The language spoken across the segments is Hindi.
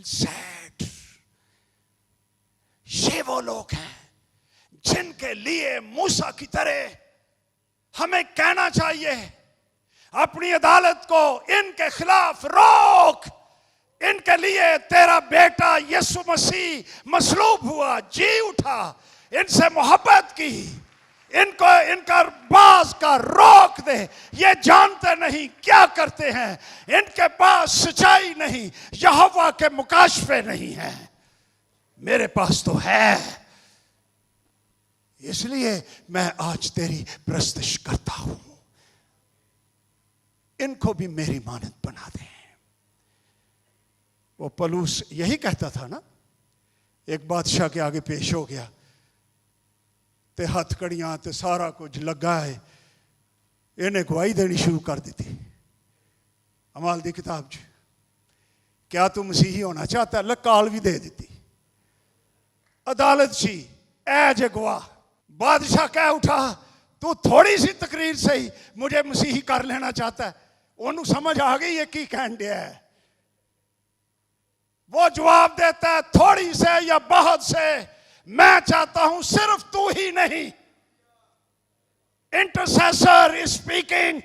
सैड। ये वो लोग हैं जिनके लिए मूसा की तरह हमें कहना चाहिए, अपनी अदालत को इनके खिलाफ रोक, इनके लिए तेरा बेटा यीशु मसीह मसलूब हुआ, जी उठा, इनसे मोहब्बत की, इनको इनका बाज का रोक दे। ये जानते नहीं क्या करते हैं, इनके पास सच्चाई नहीं, यहोवा के मुकाशफे नहीं है, मेरे पास तो है। इसलिए मैं आज तेरी प्रस्तुति करता हूं, इनको भी मेरी मानद बना दे। वो पलूस यही कहता था ना, एक बादशाह के आगे पेश हो गया ते हथकड़ियां ते सारा कुछ लगा है, इन्हें गवाही देनी शुरू कर दी थी। अमाल दी किताब च क्या तू मसीही होना चाहता है, लकाल भी दे दी। अदालत सी ए जे गवाह। बादशाह कह उठा, तू थोड़ी सी तकरीर से ही मुझे मसीही कर लेना चाहता है। उन्हें समझ आ गई ये की कहन दिया है। वो जवाब देता है, थोड़ी से या बहुत से, मैं चाहता हूं सिर्फ तू ही नहीं। इंटरसेसर इज स्पीकिंग,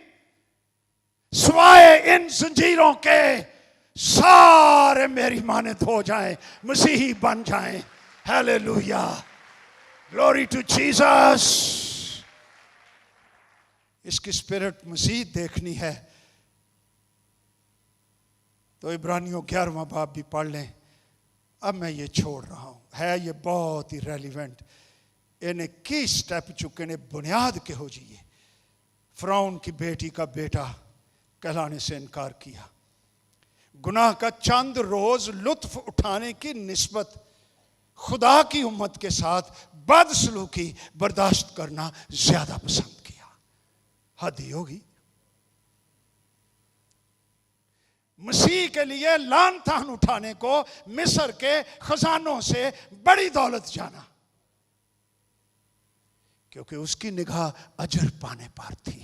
स्वाए इन जंजीरों के सारे मेरी मानद हो जाएं, मसीही बन जाएं। Hallelujah, glory to Jesus. इसकी स्पिरिट मसीह देखनी है तो इब्रानियों 11वां बाब भी पढ़ लें। अब मैं ये छोड़ रहा हूं, है ये बहुत ही रेलिवेंट। इन्हें की स्टेप चुके ने बुनियाद के हो जाइए। फिरौन की बेटी का बेटा कहलाने से इनकार किया। गुनाह का चंद रोज लुत्फ उठाने की निस्बत खुदा की उम्मत के साथ बदसलूकी बर्दाश्त करना ज्यादा पसंद किया। हद ही होगी। मसीह के लिए लान तान उठाने को मिस्र के खजानों से बड़ी दौलत जाना, क्योंकि उसकी निगाह अजर पाने पर थी।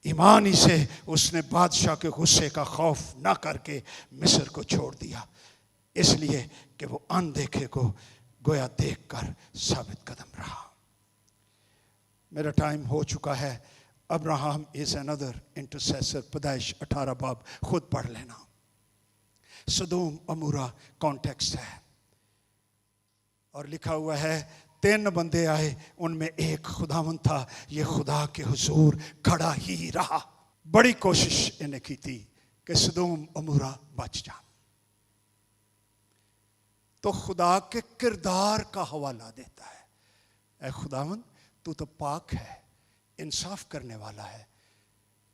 ईमान ही से उसने बादशाह के गुस्से का खौफ ना करके मिस्र को छोड़ दिया, इसलिए कि वो अनदेखे को गोया देखकर साबित कदम रहा। मेरा टाइम हो चुका है। Abraham is another intercessor. पैदाइश 18 बाब खुद पढ़ लेना। सदोम अमूरा कॉन्टेक्स्ट है और लिखा हुआ है 3 बंदे आए, उनमें एक खुदावंद था, ये खुदा के हुजूर खड़ा ही रहा। बड़ी कोशिश इन्हें की थी कि सदोम अमूरा बच जाए, तो खुदा के किरदार का हवाला देता है। ऐ खुदावंद, तू तो पाक है, इंसाफ करने वाला है।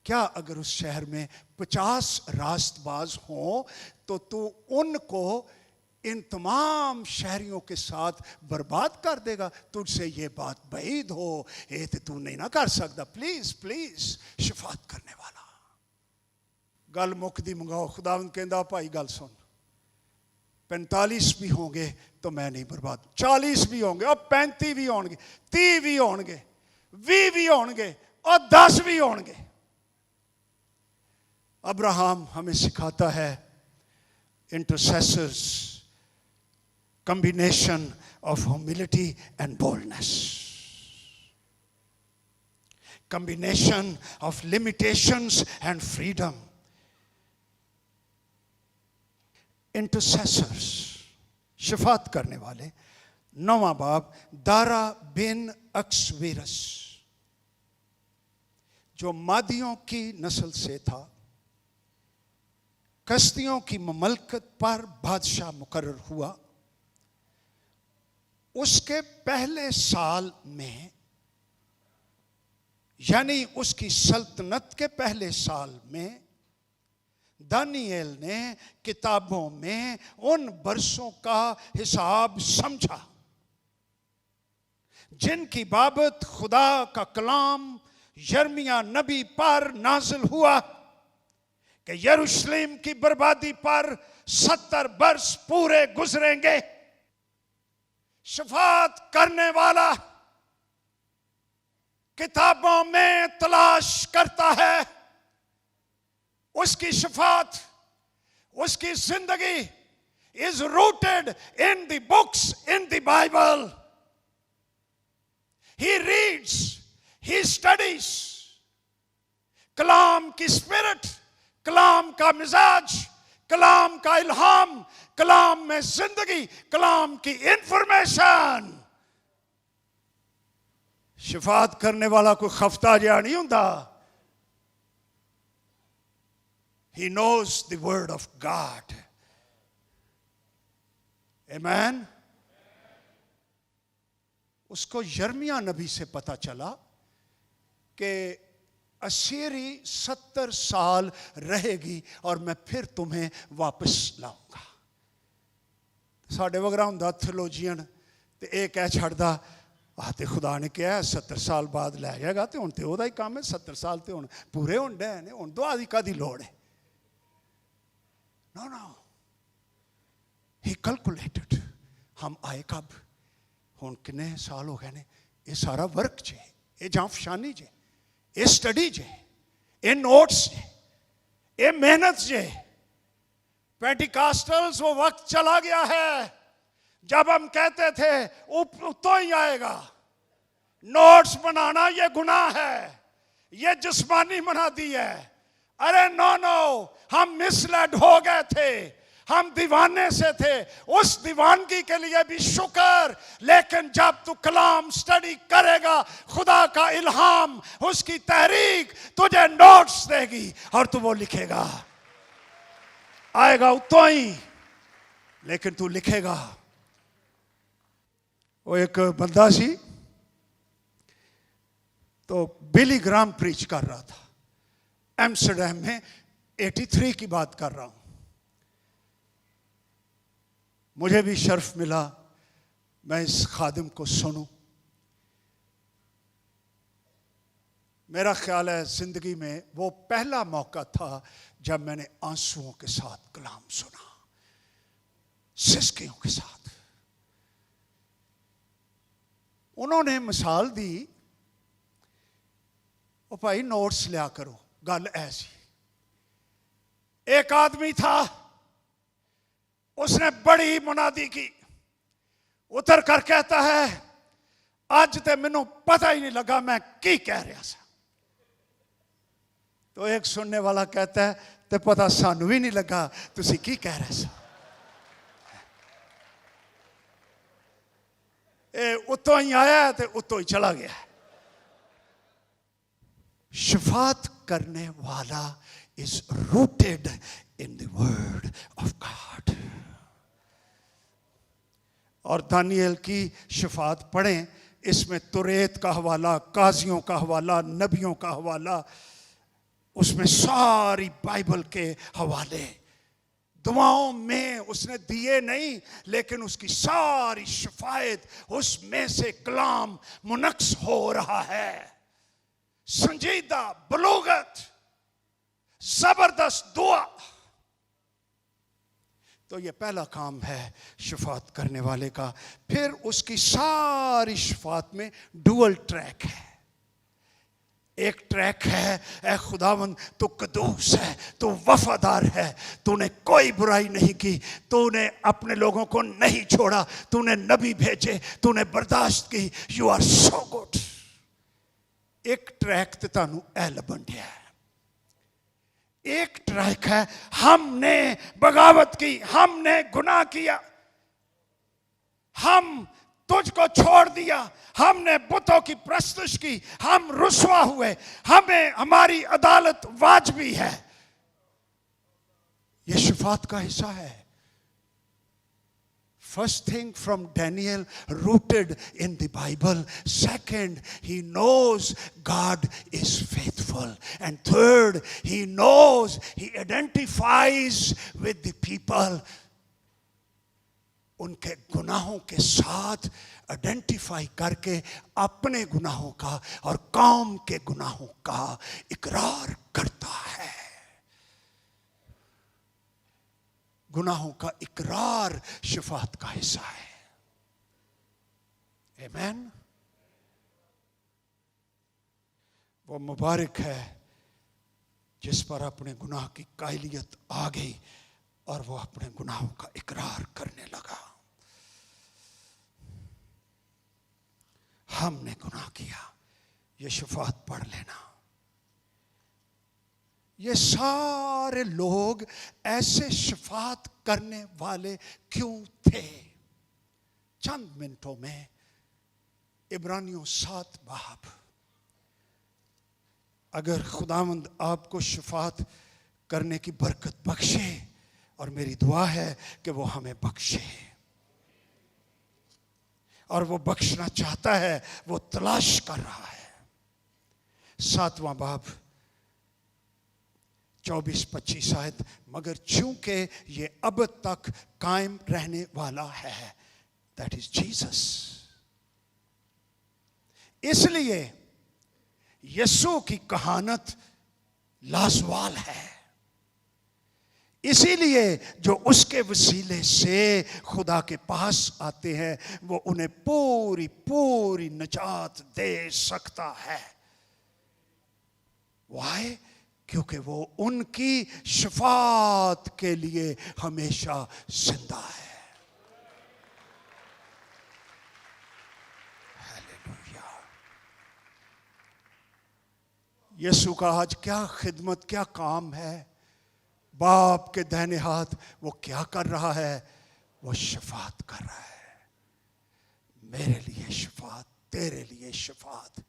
क्या अगर उस शहर में 50 रास्तबाज हों तो तू उनको इन तमाम शहरियों के साथ बर्बाद कर देगा? तुझसे ये बात बईद हो, ये तो तू नहीं ना कर सकता। प्लीज प्लीज, शफात करने वाला। गल मुकदी मंगाओ। खुदावंद कहंदा, भाई गल सुन, 45 भी होंगे तो मैं नहीं बर्बाद, 40 भी होंगे और 35 भी होंगे, 30 भी होंगे, 20 भी होंगे और 10 भी होंगे। अब्राहम हमें सिखाता है इंटरसेसर्स combination of humility and boldness, combination of limitations and freedom. Intercessors, Shafat करने वाले। 9वां बाब, दारा बिन अक्सवीरस, जो मादियों की नस्ल से था, कश्तियों की ममलकत पर बादशाह मुकर्रर हुआ। उसके पहले साल में, यानी उसकी सल्तनत के पहले साल में, दानिएल ने किताबों में उन बरसों का हिसाब समझा जिनकी बाबत खुदा का कलाम यर्मिया नबी पर नाजिल हुआ कि यरूशलेम की बर्बादी पर 70 बरस पूरे गुजरेंगे। शफात करने वाला किताबों में तलाश करता है, उसकी शफात, उसकी जिंदगी is rooted in the books in the Bible. He reads, he studies. कलाम की स्पिरिट, कलाम का मिजाज, कलाम का इल्हाम, कलाम में जिंदगी, कलाम की इंफॉर्मेशन। शफात करने वाला कोई खफ्ता जिहा नहीं हुंदा। He knows the word of God. Amen. उसको यर्मिया नबी से पता चला कि असीरी 70 साल रहेगी और मैं फिर तुम्हें वापस लाऊंगा। साढ़े वगैरह हुंदा थियोलॉजियन ते ये कह छड़दा ते खुदा ने कहा 70 साल बाद लै जाएगा तो हुण ते ओहदा ही काम है। 70 साल तो हुण पूरे होण डे ने, हुण दुआ दी कादी लोड़ है। नो नो, ही कैलकुलेटेड हम आए कब, हुण किन्ने साल हो गए ने। ये सारा वर्क जे, ये जांफशानी जे, ये स्टडी जे, ये नोट्स जे, ये मेहनत जे। पेंटिकास्टल्स वो वक्त चला गया है जब हम कहते थे तो ही आएगा। नोट्स बनाना ये गुनाह है, ये जिस्मानी बना दी है। अरे नो नो, हम मिसलेड हो गए थे, हम दीवाने से थे। उस दीवानगी के लिए भी शुक्र, लेकिन जब तू कलाम स्टडी करेगा, खुदा का इल्हाम, उसकी तहरीक तुझे नोट्स देगी और तू वो लिखेगा। आएगा तो ही, लेकिन तू लिखेगा। वो एक बंदा सी, तो बिली ग्राम प्रीच कर रहा था एम्स्टरडैम में। 83 की बात कर रहा हूं। मुझे भी शर्फ मिला मैं इस खादिम को सुनूं। मेरा ख्याल है जिंदगी में वो पहला मौका था जब मैंने आंसुओं के साथ कलाम सुना, सिसकियों के साथ। उन्होंने मिसाल दी, ओ भाई नोट्स लिया करो। गल ऐसी, एक आदमी था, उसने बड़ी मुनादी की, उतर कर कहता है अज ते मैनू पता ही नहीं लगा मैं की कह रहा था। तो एक सुनने वाला कहता है ते पता सानू भी नहीं लगा तुसी की कह रहे सा। उतों ही आया ते उतों ही चला गया। शफात करने वाला is rooted in the word of God. और दानियल की शफात पढ़ें, इसमें तुरेत का हवाला, काजियों का हवाला, नबियों का हवाला, उसमें सारी बाइबल के हवाले। दुआओं में उसने दिए नहीं, लेकिन उसकी सारी शफायत उसमें से कलाम मुनक्स हो रहा है। संजीदा, बलूगत, जबरदस्त दुआ। तो ये पहला काम है शफात करने वाले का। फिर उसकी सारी शफात में डुअल ट्रैक है। एक ट्रैक है, ए खुदावंद तू कदूस है, तू वफादार है, तूने कोई बुराई नहीं की, तूने अपने लोगों को नहीं छोड़ा, तूने नबी भेजे, तूने बर्दाश्त की। You are so good. एक ट्रैक तो तानू ए लबन दिया है। एक ट्रैक है, हमने बगावत की, हमने गुनाह किया, हम तुझको छोड़ दिया, हमने बुतों की प्रस्तुश की, हम रुसवा हुए, हमें हमारी अदालत वाजबी है। यह शफात का हिस्सा है। First thing from Daniel, rooted in the Bible. Second, he knows God is faithful. And third, he knows, he identifies with the people. उनके गुनाहों के साथ आइडेंटिफाई करके अपने गुनाहों का और कौम के गुनाहों का इकरार करता है। गुनाहों का इकरार शफात का हिस्सा है। आमीन। वो मुबारक है जिस पर अपने गुनाह की कायलियत आ गई और वो अपने गुनाहों का इकरार करने लगा। हमने गुनाह किया, ये शफाअत पढ़ लेना। ये सारे लोग ऐसे शफाअत करने वाले क्यों थे? चंद मिनटों में इब्रानियों 7 बाब, अगर खुदावंद आपको शफाअत करने की बरकत बख्शे, और मेरी दुआ है कि वो हमें बख्शे, और वो बख्शना चाहता है, वो तलाश कर रहा है। 7वां बाब 24-25 आयत, मगर चूंकि ये अब तक कायम रहने वाला है, दैट इज जीसस, इसलिए यीशु की कहानत लाजवाल है। इसीलिए जो उसके वसीले से खुदा के पास आते हैं, वो उन्हें पूरी पूरी निजात दे सकता है। Why? क्योंकि वो उनकी शफाअत के लिए हमेशा जिंदा है। हालेलुया। यीशु का आज क्या खिदमत, क्या काम है? बाप के दाहिने हाथ वो क्या कर रहा है? वो शफाअत कर रहा है। मेरे लिए शफाअत, तेरे लिए शफाअत।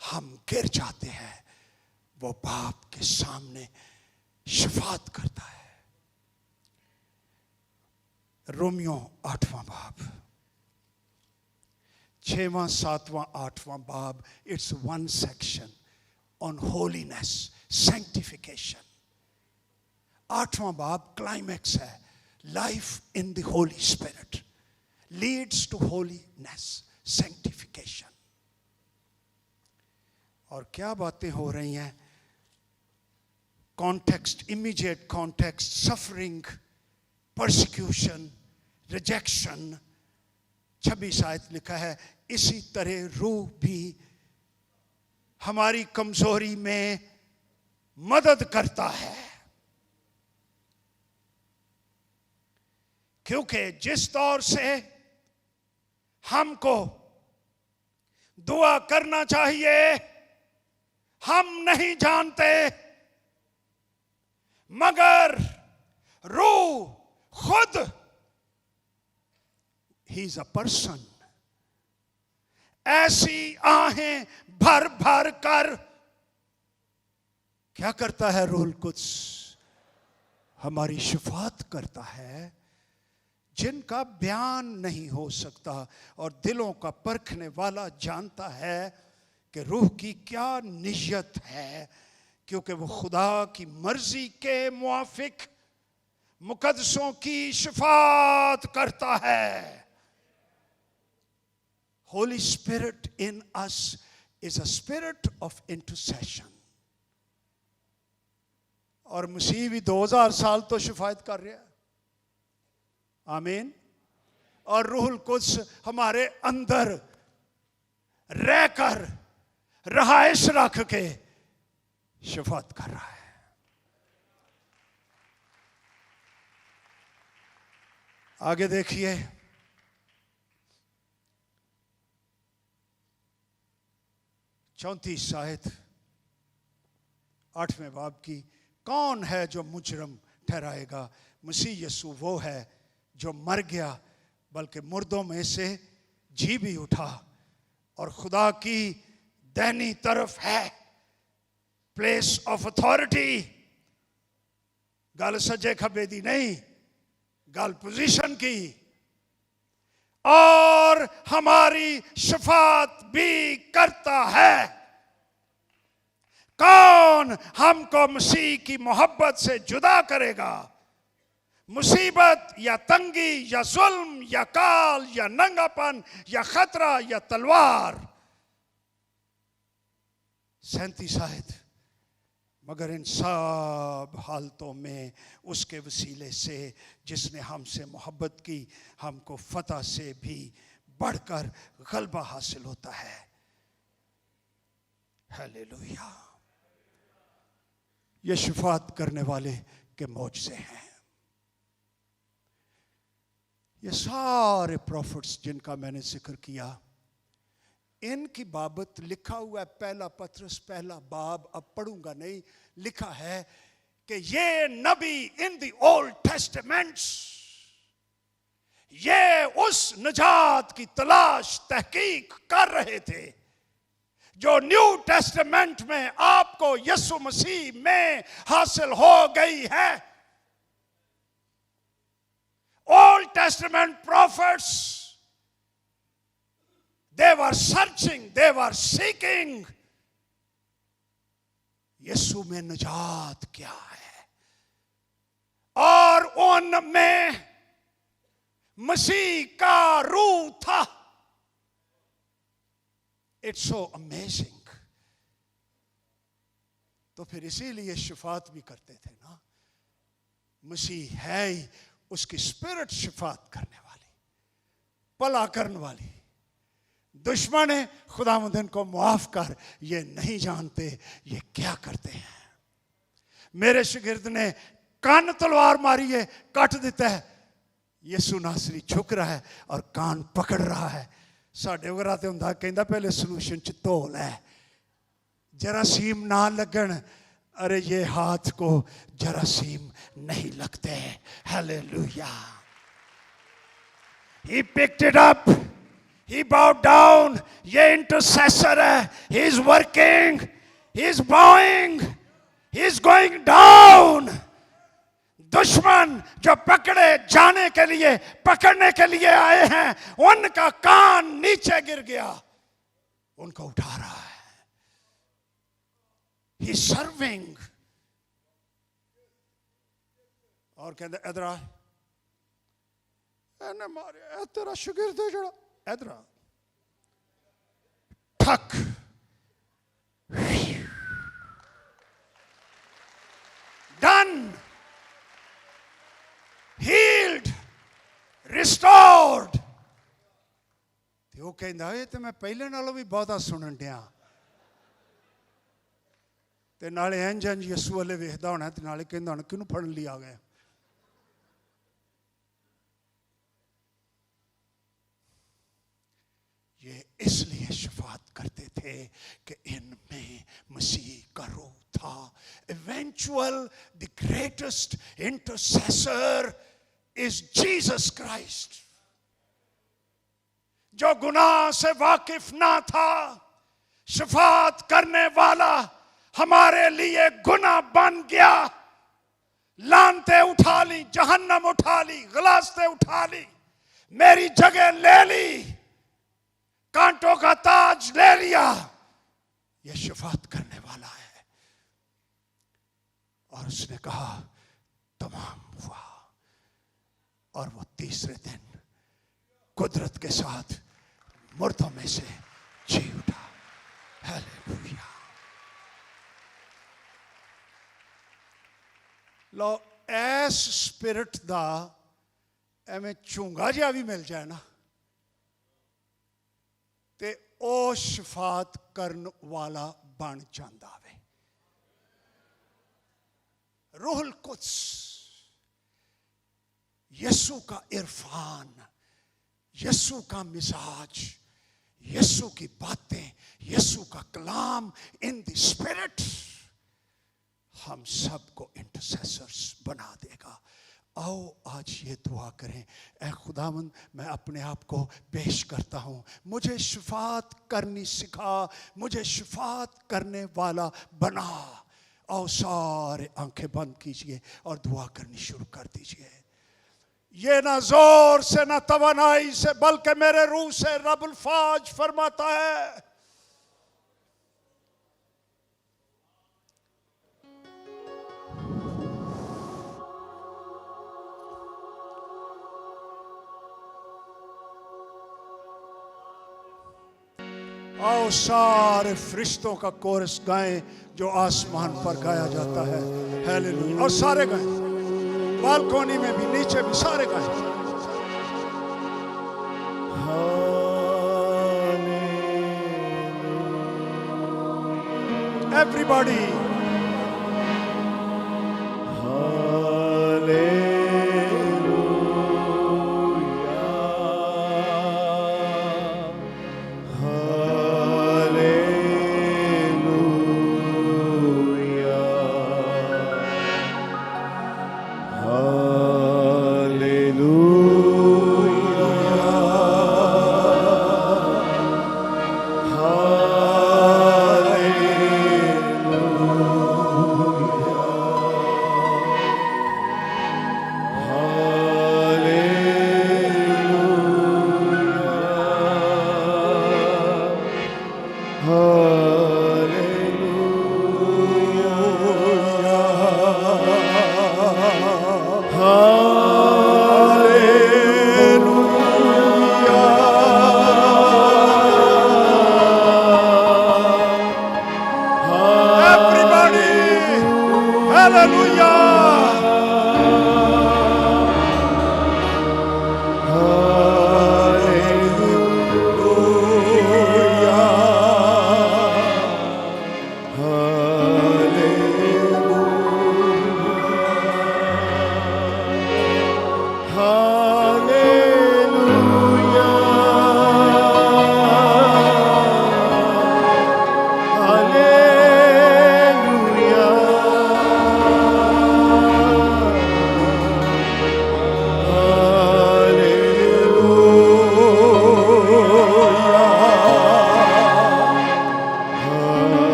हम गिर जाते हैं, वो बाप के सामने शफाअत करता है। रोमियो 8वां बाब, 6वां, 7वां, 8वां बाब, it's one section on holiness, sanctification. 8वां बाब क्लाइमैक्स है, life in the Holy Spirit leads to holiness, sanctification. और क्या बातें हो रही हैं? Context, immediate context, suffering, persecution, rejection. 26 आयत लिखा है, इसी तरह रूह भी हमारी कमजोरी में मदद करता है, क्योंकि जिस तौर से हमको दुआ करना चाहिए हम नहीं जानते, मगर रूह खुद, ही इज अ पर्सन, ऐसी आहें भर भर कर क्या करता है? रूहुल कुद्स हमारी शफाअत करता है, जिनका बयान नहीं हो सकता। और दिलों का परखने वाला जानता है कि रूह की क्या नियत है, क्योंकि वो खुदा की मर्जी के मुआफिक मुकद्दसों की शफाअत करता है। Holi spirit in us is a spirit of intercession. और मसीह भी 2000 साल तो शफाअत कर रहा है। आमीन। और रूहुल कुद्स हमारे अंदर रहकर रहाइश रख के शफाअत कर रहा है। आगे देखिए, चौंतीस आयत 8वें बाब की, कौन है जो मुजरम ठहराएगा? मसीह यीशु वो है जो मर गया, बल्कि मुर्दों में से जी भी उठा और खुदा की दाहिनी तरफ है, प्लेस ऑफ अथॉरिटी। गल सज्जे खब्बे दी नहीं, गल पोजीशन की। और हमारी शफाअत भी करता है। कौन हमको मसीह की मोहब्बत से जुदा करेगा? मुसीबत या तंगी या जुल्म या काल या नंगापन या खतरा या तलवार। 37 आयत, मगर इन सब हालतों में उसके वसीले से जिसने हमसे मोहब्बत की, हमको फतह से भी बढ़कर गलबा हासिल होता है। हालेलुया। ये शफाअत करने वाले के मौजज़े हैं। ये सारे प्रॉफिट्स जिनका मैंने जिक्र किया, इनकी बाबत लिखा हुआ है पहला पत्रस पहला बाब, अब पढ़ूंगा नहीं, लिखा है कि ये नबी इन द ओल्ड टेस्टामेंट्स, ये उस निजात की तलाश तहकीक कर रहे थे जो न्यू टेस्टामेंट में आपको यीशु मसीह में हासिल हो गई है। Old testament profits, they were searching, they were seeking यीशु में निजात क्या है, और उनमें मसीह का रूह था। It's so amazing. तो फिर इसीलिए शिफात भी करते थे ना, मसीह है ही, उसकी स्पिरिट शिफात करने वाली, भला करने वाली। दुश्मन है, खुदावंद इनको माफ कर, ये नहीं जानते ये क्या करते हैं। मेरे शागिर्द ने कान तलवार मारी है, काट देता है, यीशु नासरी झुक रहा है और कान पकड़ रहा है। साढ़े वगैरह तो होंदा, कहंदा पहले सलूशन च धो लै, जरासीम ना लगन। अरे ये हाथ को जरासीम नहीं लगते। Hallelujah. He picked it up, he bowed down। ये इंटरसेसर है, he is working, he is bowing, he is going down। दुश्मन जो पकड़े जाने के लिए, पकड़ने के लिए आए हैं, उनका कान नीचे गिर गया, उनको उठा रहा है। He is serving। और कहते इधर आ, एने मारे तेरा शागिर्द है जड़ा, इधर आ, ठक, done, healed, restored। ते वो कहंदा है ते मैं पहले नालों भी बहुता सुनन दिया, ते नाले इंज इंज यीशु वाले वेखदा होना, ते नाले कहंदा होना किनू फड़न लई आ गए। ये इसलिए शफात करते थे कि इनमें मसीह का रूह था। Eventual, the greatest intercessor is Jesus Christ। जो गुनाह से वाकिफ ना था, शफात करने वाला हमारे लिए गुनाह बन गया। लानते उठा ली, जहन्नम उठा ली, गलास्ते उठा ली, मेरी जगह ले ली, कांटों का ताज ले लिया। यह शफात करने वाला है। और उसने कहा तमाम हुआ, और वो तीसरे दिन कुदरत के साथ मुर्दों में से जी उठा। हालेलुया। लो ऐस स्पिरिट दा एवें झूंगा जिहा भी मिल जाए ना, ते ओ शफात करन वाला बन जांदा वे। रूहुल कुद्स, यीशु का इरफान, यीशु का मिजाज, यीशु की बातें, यीशु का कलाम इन द स्पिरिट हम सबको इंटरसेसर्स बना देगा। आओ आज ये दुआ करें, ऐ खुदावंद मैं अपने आप को पेश करता हूँ, मुझे शफात करनी सिखा, मुझे शफात करने वाला बना। आओ सारे आंखें बंद कीजिए और दुआ करनी शुरू कर दीजिए। ये ना जोर से ना तवानाई से, बल्कि मेरे रूह से रब्बुल फाज फरमाता है। आओ सारे फरिश्तों का कोरस गाएं जो आसमान पर गाया जाता है। हालेलुया। और सारे गाएं, बालकोनी में भी, नीचे भी, सारे गाएं। एवरीबॉडी।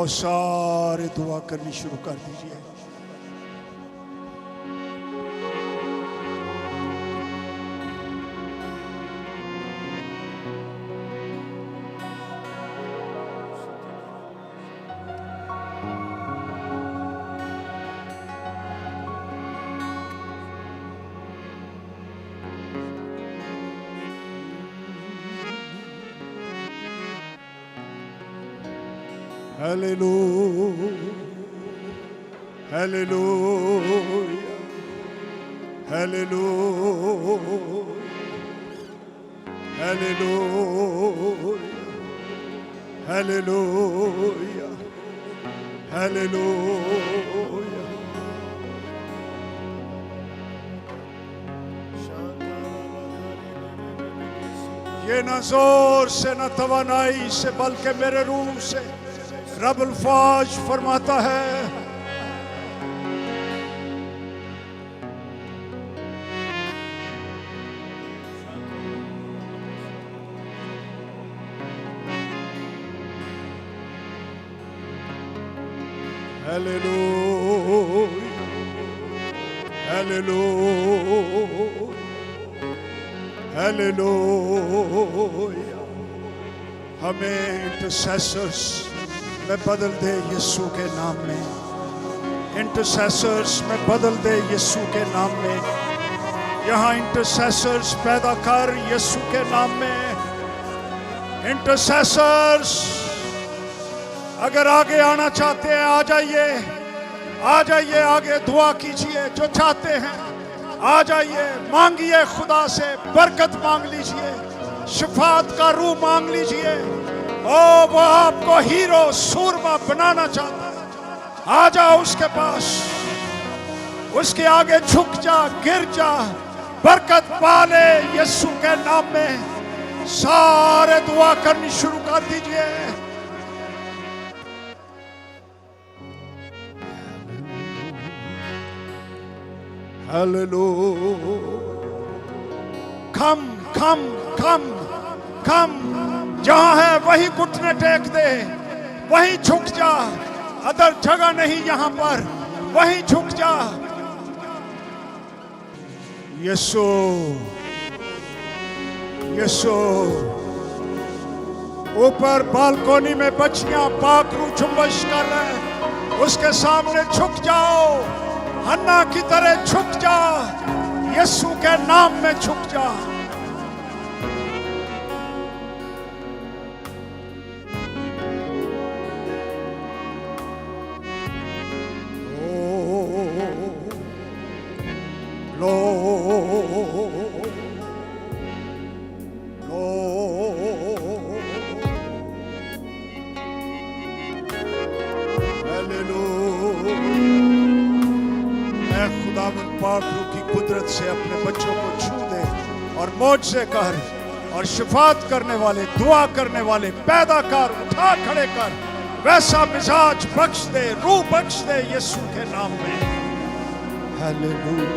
आओ सारे दुआ करनी शुरू कर दीजिए। Hallelujah, hallelujah, hallelujah, hallelujah, hallelujah, hallelujah. ये न जोर से न तवानाई से बल्कि मेरे रूह से रब अल्फाज फरमाता है। Hallelujah, hallelujah, hallelujah. हमें इंटरसेसर्स में बदल दे यीशु के नाम में। इंटरसेसर्स में बदल दे यीशु के नाम में। यहाँ इंटरसेसर्स पैदा कर यीशु के नाम में। इंटरसेसर्स अगर आगे आना चाहते हैं आ जाइए, आ जाइए, आगे दुआ कीजिए। जो चाहते हैं आ जाइए, मांगिए, खुदा से बरकत मांग लीजिए, शिफात का रूह मांग लीजिए। ओ वो आपको हीरो सूरमा बनाना चाहता है। आ जाओ उसके पास, उसके आगे झुक जा, गिर जा, बरकत पाले यीशु के नाम में। सारे दुआ करनी शुरू कर दीजिए। हालेलुया। कम कम कम कम, जहां है वही घुटने टेक दे, वही झुक जा। अदर जगह नहीं, यहां पर वही झुक जा। यीशु यीशु। ऊपर बालकोनी में बच्चियां पाखरू झुंबश कर रहे हैं, उसके सामने झुक जाओ। हन्ना की तरह झुक जा, यीशु के नाम में झुक जा। की कुदरत से अपने बच्चों को छू दे और मौज से कर, और शिफात करने वाले, दुआ करने वाले पैदा कर, उठा खड़े कर। वैसा मिजाज बख्श दे, रूह बख्श दे यीशु के नाम में। Hallelujah.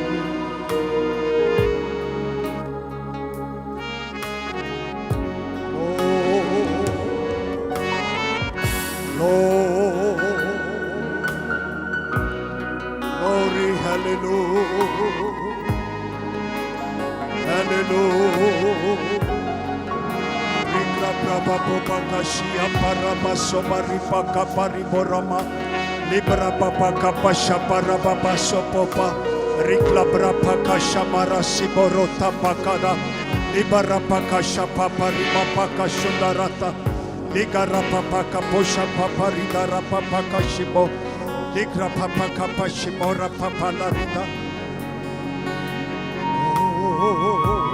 Glory, hallelujah, hallelujah. Rikla prabha boba kashia paraba sobari paka pariborama. Libra papa kapasha paraba sopopa. Rikla brapa kashamara siborota pakada. Libra pakasha paparima pakashundarata. Ligara papa kaposha paparigara papa kashibo. Ligra papa kapashimora papa larida. Oh.